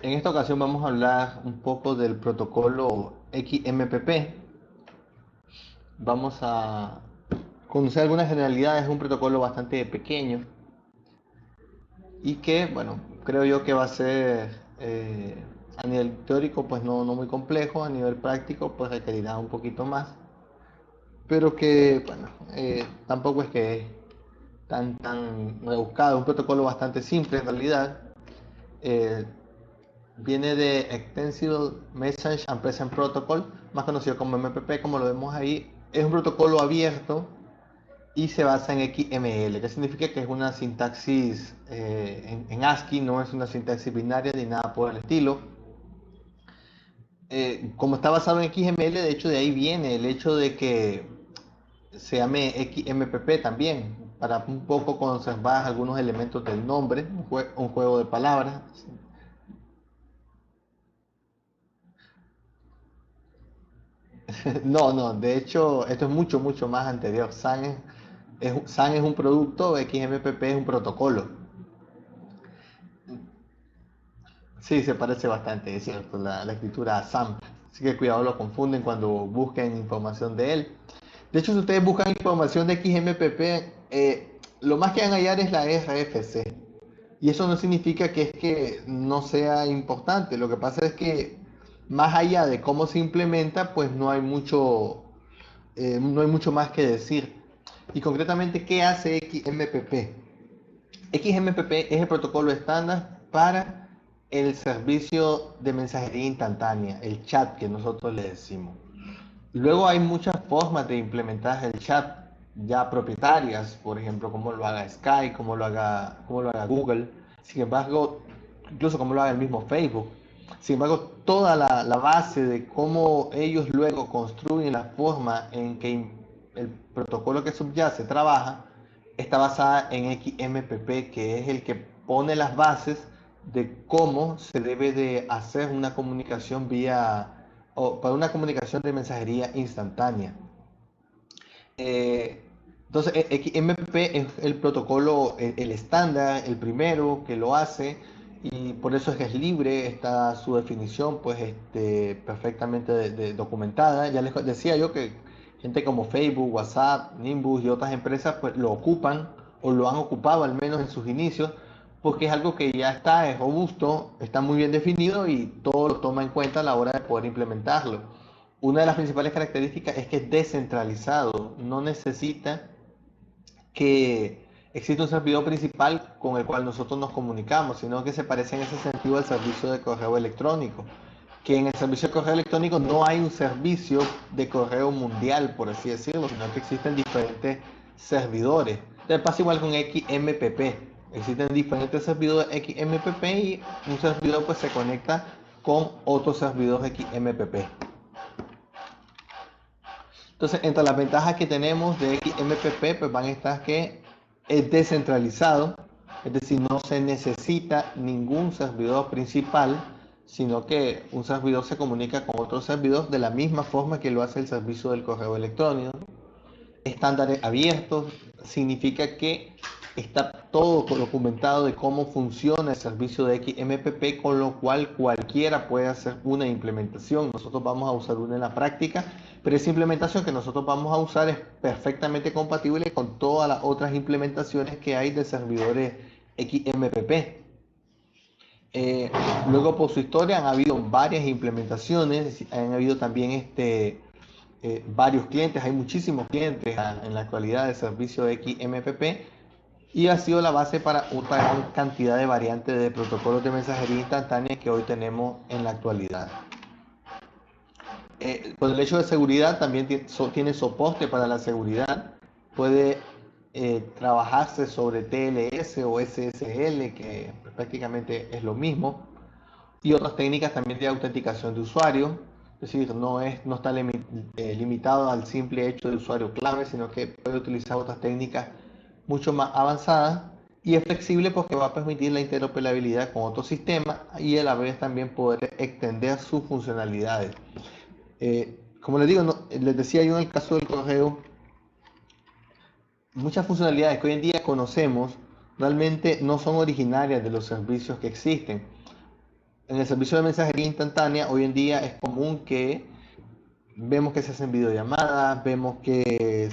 En esta ocasión vamos a hablar un poco del protocolo XMPP. Vamos a conocer algunas generalidades. Es un protocolo bastante pequeño y que, bueno, creo yo que va a ser a nivel teórico pues no muy complejo, a nivel práctico pues requerirá un poquito más, pero que, bueno, tampoco es que es tan rebuscado. Es un protocolo bastante simple en realidad. Eh, Viene de Extensible Message and Present Protocol, más conocido como MPP, como lo vemos ahí. Es un protocolo abierto y se basa en XML, que significa que es una sintaxis en ASCII, no es una sintaxis binaria ni nada por el estilo. Como está basado en XML, de hecho de ahí viene el hecho de que se llame XMPP también, para un poco conservar algunos elementos del nombre, un juego de palabras. No, de hecho, esto es mucho más anterior. SAN es un producto, XMPP es un protocolo. Sí, se parece bastante, es cierto, la escritura a SAM. Así que cuidado, lo confunden cuando busquen información de él. De hecho, si ustedes buscan información de XMPP, lo más que van a hallar es la RFC. Y eso no significa que es que no sea importante. Lo que pasa es que más allá de cómo se implementa, pues no hay mucho más que decir. Y concretamente, ¿qué hace XMPP? XMPP es el protocolo estándar para el servicio de mensajería instantánea, el chat que nosotros le decimos. Luego hay muchas formas de implementar el chat ya propietarias, por ejemplo, como lo haga Skype, como lo haga Google. Sin embargo, incluso como lo haga el mismo Facebook. Sin embargo, toda la base de cómo ellos luego construyen la forma en que el protocolo que subyace trabaja está basada en XMPP, que es el que pone las bases de cómo se debe de hacer una comunicación o para una comunicación de mensajería instantánea. Eh, entonces, XMPP es el protocolo, el estándar, el primero que lo hace, y por eso es que es libre. Está su definición pues perfectamente documentada. Ya les decía yo que gente como Facebook, WhatsApp, Nimbus y otras empresas pues lo ocupan o lo han ocupado al menos en sus inicios, porque es algo que ya está, es robusto, está muy bien definido y todo lo toma en cuenta a la hora de poder implementarlo. Una de las principales características es que es descentralizado, no necesita que exista un servidor principal con el cual nosotros nos comunicamos, sino que se parece en ese sentido al servicio de correo electrónico, que en el servicio de correo electrónico no hay un servicio de correo mundial, por así decirlo, sino que existen diferentes servidores. Entonces pasa igual con XMPP. Existen diferentes servidores XMPP y un servidor pues se conecta con otro servidor XMPP. Entonces, entre las ventajas que tenemos de XMPP, pues van a estar que es descentralizado, es decir, no se necesita ningún servidor principal, sino que un servidor se comunica con otro servidor de la misma forma que lo hace el servicio del correo electrónico. Estándares abiertos significa que está todo documentado de cómo funciona el servicio de XMPP, con lo cual cualquiera puede hacer una implementación. Nosotros vamos a usar una en la práctica, pero esa implementación que nosotros vamos a usar es perfectamente compatible con todas las otras implementaciones que hay de servidores XMPP. Eh, Luego, por su historia, han habido varias implementaciones, han habido también varios clientes, hay muchísimos clientes en la actualidad del servicio XMPP, y ha sido la base para una gran cantidad de variantes de protocolos de mensajería instantánea que hoy tenemos en la actualidad. Con el hecho de seguridad también tiene soporte para la seguridad. Puede trabajarse sobre TLS o SSL, que prácticamente es lo mismo, y otras técnicas también de autenticación de usuario. Es decir, no está limitado al simple hecho de usuario clave, sino que puede utilizar otras técnicas mucho más avanzadas, y es flexible porque va a permitir la interoperabilidad con otros sistemas y a la vez también poder extender sus funcionalidades. Como les digo, les decía yo en el caso del correo, muchas funcionalidades que hoy en día conocemos realmente no son originarias de los servicios que existen. en el servicio de mensajería instantánea, hoy en día es común que vemos que se hacen videollamadas, vemos que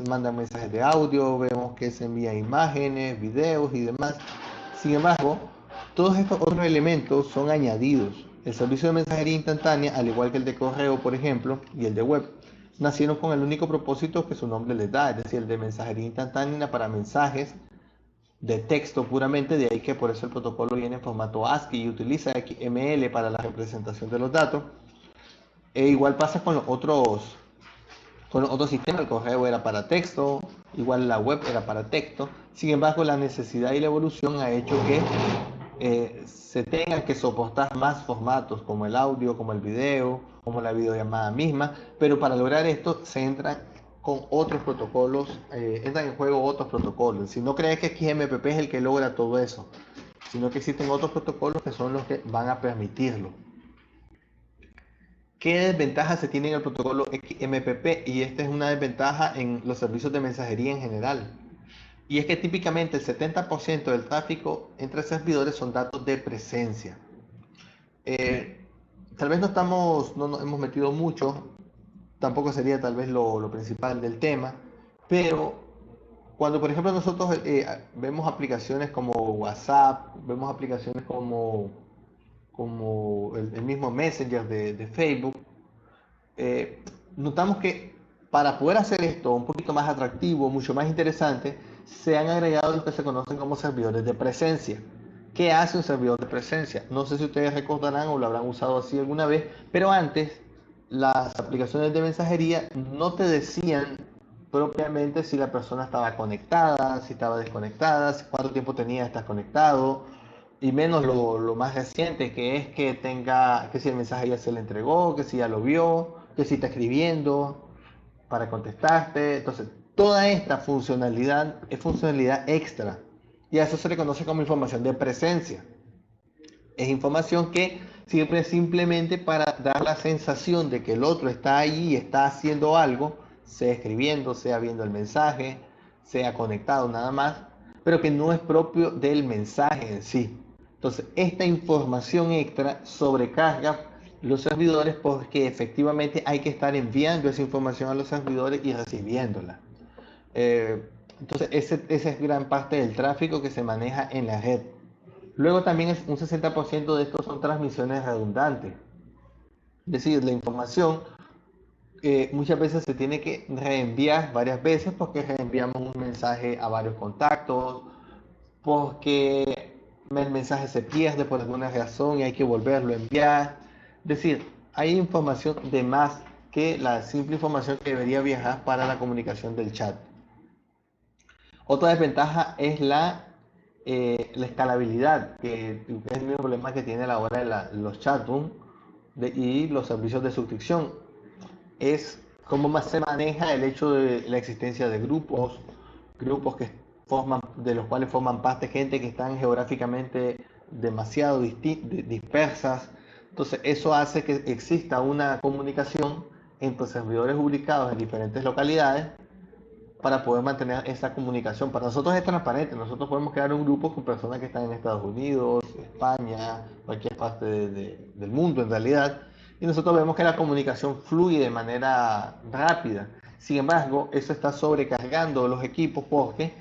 mandan mensajes de audio, vemos que se envían imágenes, videos y demás. Sin embargo, todos estos otros elementos son añadidos. El servicio de mensajería instantánea, al igual que el de correo, por ejemplo, y el de web, nacieron con el único propósito que su nombre les da, es decir, el de mensajería instantánea para mensajes de texto puramente, de ahí que por eso el protocolo viene en formato ASCII y utiliza XML para la representación de los datos. E igual pasa con los otros sistemas. El correo era para texto, igual la web era para texto. Sin embargo, la necesidad y la evolución ha hecho que se tengan que soportar más formatos como el audio, como el video, como la videollamada misma, pero para lograr esto se entran con otros protocolos, entran en juego otros protocolos. Si no crees que XMPP es el que logra todo eso, sino que existen otros protocolos que son los que van a permitirlo. ¿Qué desventajas se tiene en el protocolo XMPP? Y esta es una desventaja en los servicios de mensajería en general. Y es que típicamente el 70% del tráfico entre servidores son datos de presencia. Eh, Tal vez no nos hemos metido mucho, tampoco sería tal vez lo principal del tema, pero cuando por ejemplo nosotros vemos aplicaciones como WhatsApp, vemos aplicaciones como el mismo Messenger de Facebook, eh, notamos que para poder hacer esto un poquito más atractivo, mucho más interesante, se han agregado los que se conocen como servidores de presencia. ¿Qué hace un servidor de presencia? No sé si ustedes recordarán o lo habrán usado así alguna vez, pero antes las aplicaciones de mensajería no te decían propiamente si la persona estaba conectada, si estaba desconectada, cuánto tiempo tenía de estar conectado, y menos lo más reciente, que es que tenga, que si el mensaje ya se le entregó, que si ya lo vio, que si está escribiendo para contestarte. Entonces, toda esta funcionalidad es funcionalidad extra. Y a eso se le conoce como información de presencia. Es información que sirve simplemente para dar la sensación de que el otro está ahí y está haciendo algo, sea escribiendo, sea viendo el mensaje, sea conectado nada más, pero que no es propio del mensaje en sí. Entonces, esta información extra sobrecarga los servidores porque efectivamente hay que estar enviando esa información a los servidores y recibiéndola. Entonces, esa es gran parte del tráfico que se maneja en la red. Luego también es un 60% de estos son transmisiones redundantes. Es decir, la información muchas veces se tiene que reenviar varias veces porque reenviamos un mensaje a varios contactos, porque el mensaje se pierde por alguna razón y hay que volverlo a enviar. Es decir, hay información de más que la simple información que debería viajar para la comunicación del chat. Otra desventaja es la escalabilidad, que es el mismo problema que tiene a la hora de los chatrooms y los servicios de suscripción. Es cómo más se maneja el hecho de la existencia de grupos de los cuales forman parte gente que están geográficamente demasiado dispersas. Entonces, eso hace que exista una comunicación entre servidores ubicados en diferentes localidades para poder mantener esa comunicación. Para nosotros es transparente, nosotros podemos crear un grupo con personas que están en Estados Unidos, España, cualquier parte del mundo en realidad, y nosotros vemos que la comunicación fluye de manera rápida. Sin embargo, eso está sobrecargando los equipos porque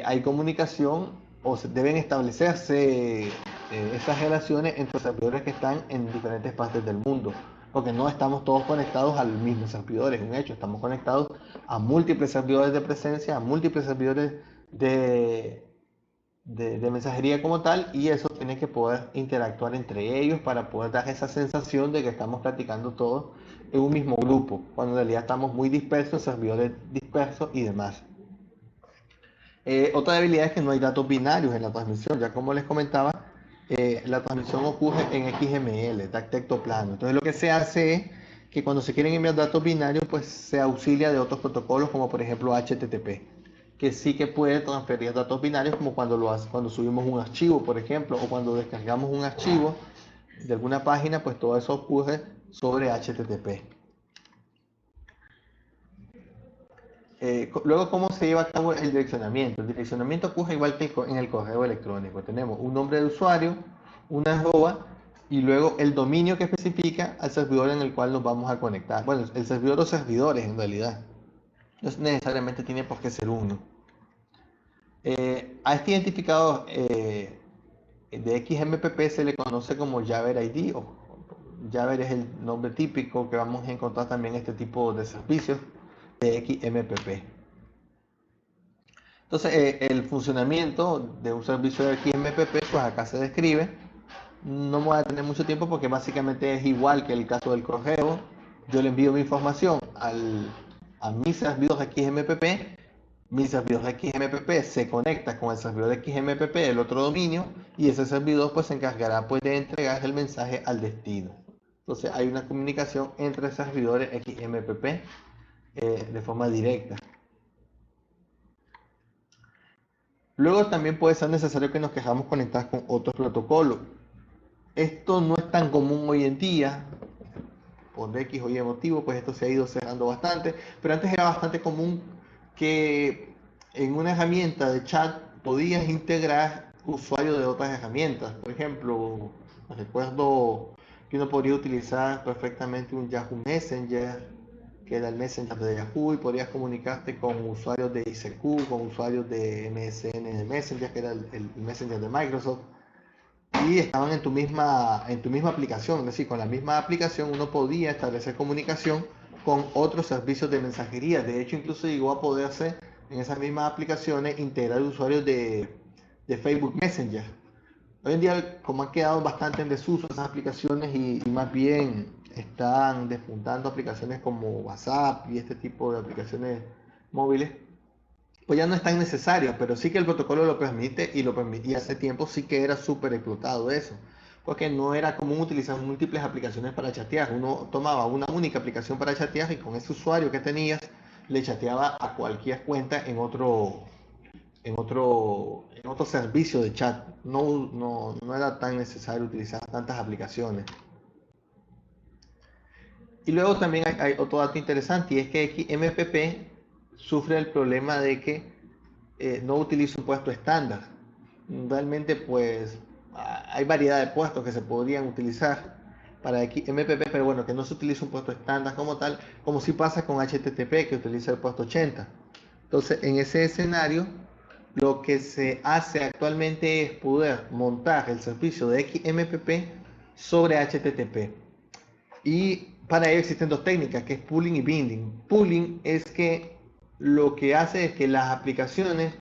hay comunicación o deben establecerse esas relaciones entre servidores que están en diferentes partes del mundo, porque no estamos todos conectados al mismo servidor, es un hecho, estamos conectados a múltiples servidores de presencia, a múltiples servidores de, de mensajería como tal, y eso tiene que poder interactuar entre ellos para poder dar esa sensación de que estamos platicando todos en un mismo grupo, cuando en realidad estamos muy dispersos, servidores dispersos y demás. Otra debilidad es que no hay datos binarios en la transmisión, ya como les comentaba, la transmisión ocurre en XML, texto plano. Entonces lo que se hace es que cuando se quieren enviar datos binarios, pues se auxilia de otros protocolos como por ejemplo HTTP, que sí que puede transferir datos binarios como cuando subimos un archivo, por ejemplo, o cuando descargamos un archivo de alguna página, pues todo eso ocurre sobre HTTP. Luego, ¿cómo se lleva a cabo el direccionamiento? El direccionamiento ocurre igual que en el correo electrónico. Tenemos un nombre de usuario, una arroba y luego el dominio que especifica al servidor en el cual nos vamos a conectar. Bueno, el servidor o servidores en realidad. No necesariamente tiene por qué ser uno. A este identificador de XMPP se le conoce como Jabber ID, o Jabber es el nombre típico que vamos a encontrar también en este tipo de servicios de XMPP. Entonces, el funcionamiento de un servicio de XMPP, pues acá se describe. No me voy a tener mucho tiempo porque básicamente es igual que el caso del correo. Yo le envío mi información a mis servidores XMPP. Mi servidor XMPP se conecta con el servidor XMPP del otro dominio y ese servidor pues se encargará pues de entregar el mensaje al destino. Entonces hay una comunicación entre servidores XMPP de forma directa. Luego también puede ser necesario que nos queramos conectar con otros protocolos. Esto no es tan común hoy en día, por X o Y motivo, pues esto se ha ido cerrando bastante, pero antes era bastante común que en una herramienta de chat podías integrar usuarios de otras herramientas. Por ejemplo, recuerdo que uno podría utilizar perfectamente un Yahoo Messenger, que era el Messenger de Yahoo, y podrías comunicarte con usuarios de ICQ, con usuarios de MSN de Messenger, que era el Messenger de Microsoft, y estaban en tu misma aplicación. Es decir, con la misma aplicación uno podía establecer comunicación con otros servicios de mensajería. De hecho, incluso llegó a poderse en esas mismas aplicaciones integrar usuarios de Facebook Messenger. Hoy en día, como han quedado bastante en desuso esas aplicaciones y más bien están despuntando aplicaciones como WhatsApp y este tipo de aplicaciones móviles, pues ya no es tan necesario, pero sí que el protocolo lo permite y lo permitía hace tiempo, sí que era súper explotado eso, porque no era común utilizar múltiples aplicaciones para chatear. Uno tomaba una única aplicación para chatear y con ese usuario que tenías le chateaba a cualquier cuenta en otro servicio de chat. No era tan necesario utilizar tantas aplicaciones. Y luego también hay otro dato interesante, y es que MPP sufre el problema de que no utiliza un puesto estándar. Realmente pues hay variedad de puestos que se podrían utilizar para MPP, pero bueno, que no se utiliza un puesto estándar como tal, como si pasa con HTTP, que utiliza el puesto 80. Entonces, en ese escenario, lo que se hace actualmente es poder montar el servicio de XMPP sobre HTTP. Y para ello existen dos técnicas, que es pooling y binding. Pooling es que lo que hace es que las aplicaciones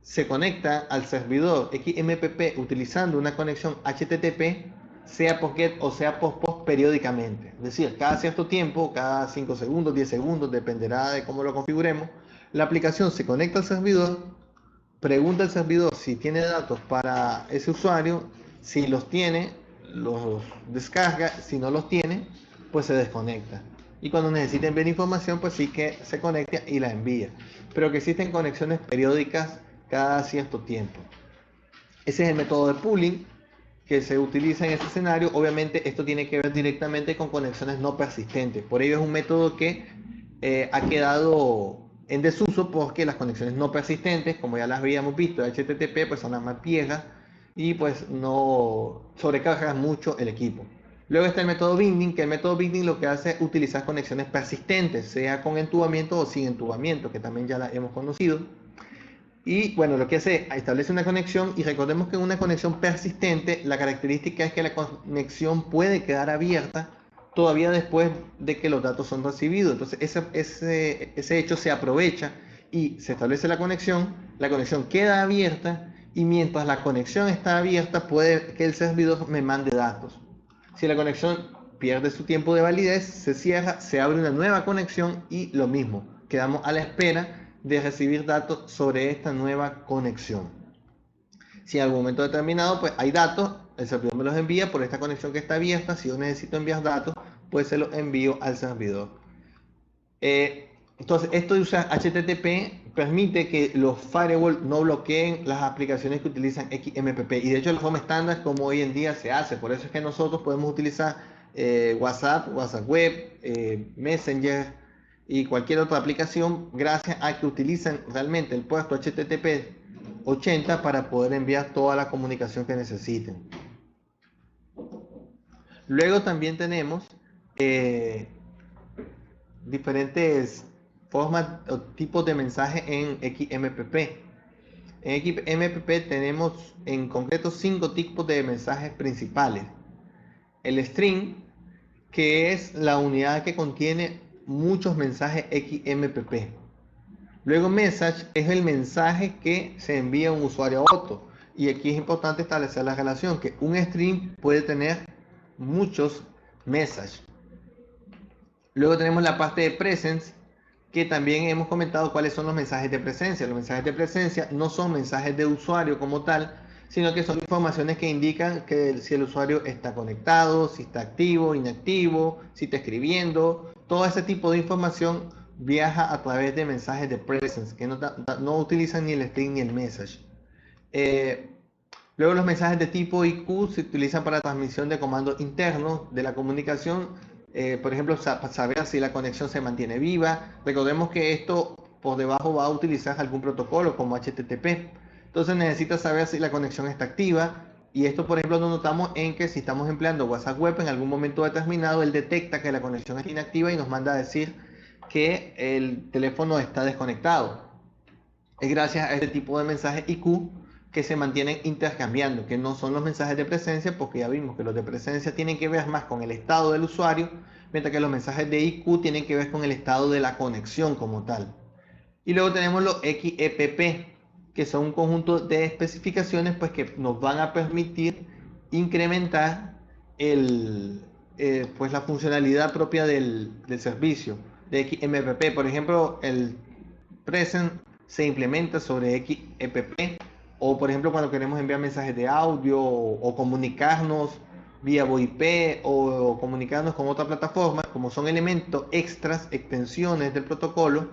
se conectan al servidor XMPP utilizando una conexión HTTP, sea por GET o sea por POST periódicamente. Es decir, cada cierto tiempo, cada 5 segundos, 10 segundos, dependerá de cómo lo configuremos, la aplicación se conecta al servidor, pregunta al servidor si tiene datos para ese usuario, si los tiene, los descarga, si no los tiene, pues se desconecta. Y cuando necesite enviar información, pues sí que se conecta y la envía. Pero que existen conexiones periódicas cada cierto tiempo. Ese es el método de pooling que se utiliza en este escenario. Obviamente esto tiene que ver directamente con conexiones no persistentes. Por ello es un método que ha quedado en desuso porque las conexiones no persistentes, como ya las habíamos visto, HTTP, pues son las más viejas y pues no sobrecargan mucho el equipo. Luego está el método binding, que el método binding lo que hace es utilizar conexiones persistentes, sea con entubamiento o sin entubamiento, que también ya la hemos conocido. Y bueno, lo que hace es establece una conexión, y recordemos que en una conexión persistente la característica es que la conexión puede quedar abierta todavía después de que los datos son recibidos. Entonces ese hecho se aprovecha y se establece la conexión queda abierta, y mientras la conexión está abierta puede que el servidor me mande datos. Si la conexión pierde su tiempo de validez, se cierra, se abre una nueva conexión y lo mismo, quedamos a la espera de recibir datos sobre esta nueva conexión. Si en algún momento determinado pues hay datos, el servidor me los envía por esta conexión que está abierta. Si yo necesito enviar datos, pues se los envío al servidor. Entonces, esto de usar HTTP permite que los firewalls no bloqueen las aplicaciones que utilizan XMPP. Y de hecho, la forma estándar es como hoy en día se hace. Por eso es que nosotros podemos utilizar WhatsApp, WhatsApp Web, Messenger y cualquier otra aplicación, gracias a que utilizan realmente el puerto HTTP 80 para poder enviar toda la comunicación que necesiten. Luego también tenemos eh, diferentes formas o tipos de mensaje en XMPP. En XMPP tenemos en concreto 5 tipos de mensajes principales. El string, que es la unidad que contiene muchos mensajes XMPP. Luego message es el mensaje que se envía a un usuario a otro. Y aquí es importante establecer la relación, que un string puede tener muchos messages. Luego tenemos la parte de presence, que también hemos comentado cuáles son los mensajes de presencia. Los mensajes de presencia no son mensajes de usuario como tal, sino que son informaciones que indican que si el usuario está conectado, si está activo, inactivo, si está escribiendo. Todo ese tipo de información viaja a través de mensajes de presence, que no utilizan ni el string ni el message. Eh, Luego los mensajes de tipo IQ se utilizan para transmisión de comandos internos de la comunicación, por ejemplo, saber si la conexión se mantiene viva. Recordemos que esto por debajo va a utilizar algún protocolo como HTTP. Entonces necesita saber si la conexión está activa. Y esto, por ejemplo, lo notamos en que si estamos empleando WhatsApp Web en algún momento determinado, él detecta que la conexión está inactiva y nos manda a decir que el teléfono está desconectado. Es gracias a este tipo de mensajes IQ que se mantienen intercambiando, que no son los mensajes de presencia, porque ya vimos que los de presencia tienen que ver más con el estado del usuario, mientras que los mensajes de IQ tienen que ver con el estado de la conexión como tal. Y luego tenemos los XEPP, que son un conjunto de especificaciones pues, que nos van a permitir incrementar pues, la funcionalidad propia del servicio de XMPP. Por ejemplo, el present se implementa sobre XEPP, o por ejemplo cuando queremos enviar mensajes de audio o comunicarnos vía VoIP o comunicarnos con otra plataforma, como son elementos extras, extensiones del protocolo,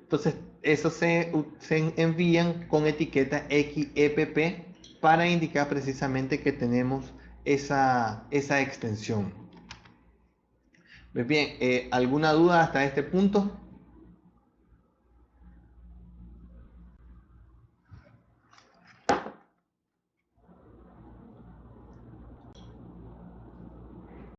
entonces esos se envían con etiqueta XEPP para indicar precisamente que tenemos esa extensión. Pues bien, ¿alguna duda hasta este punto?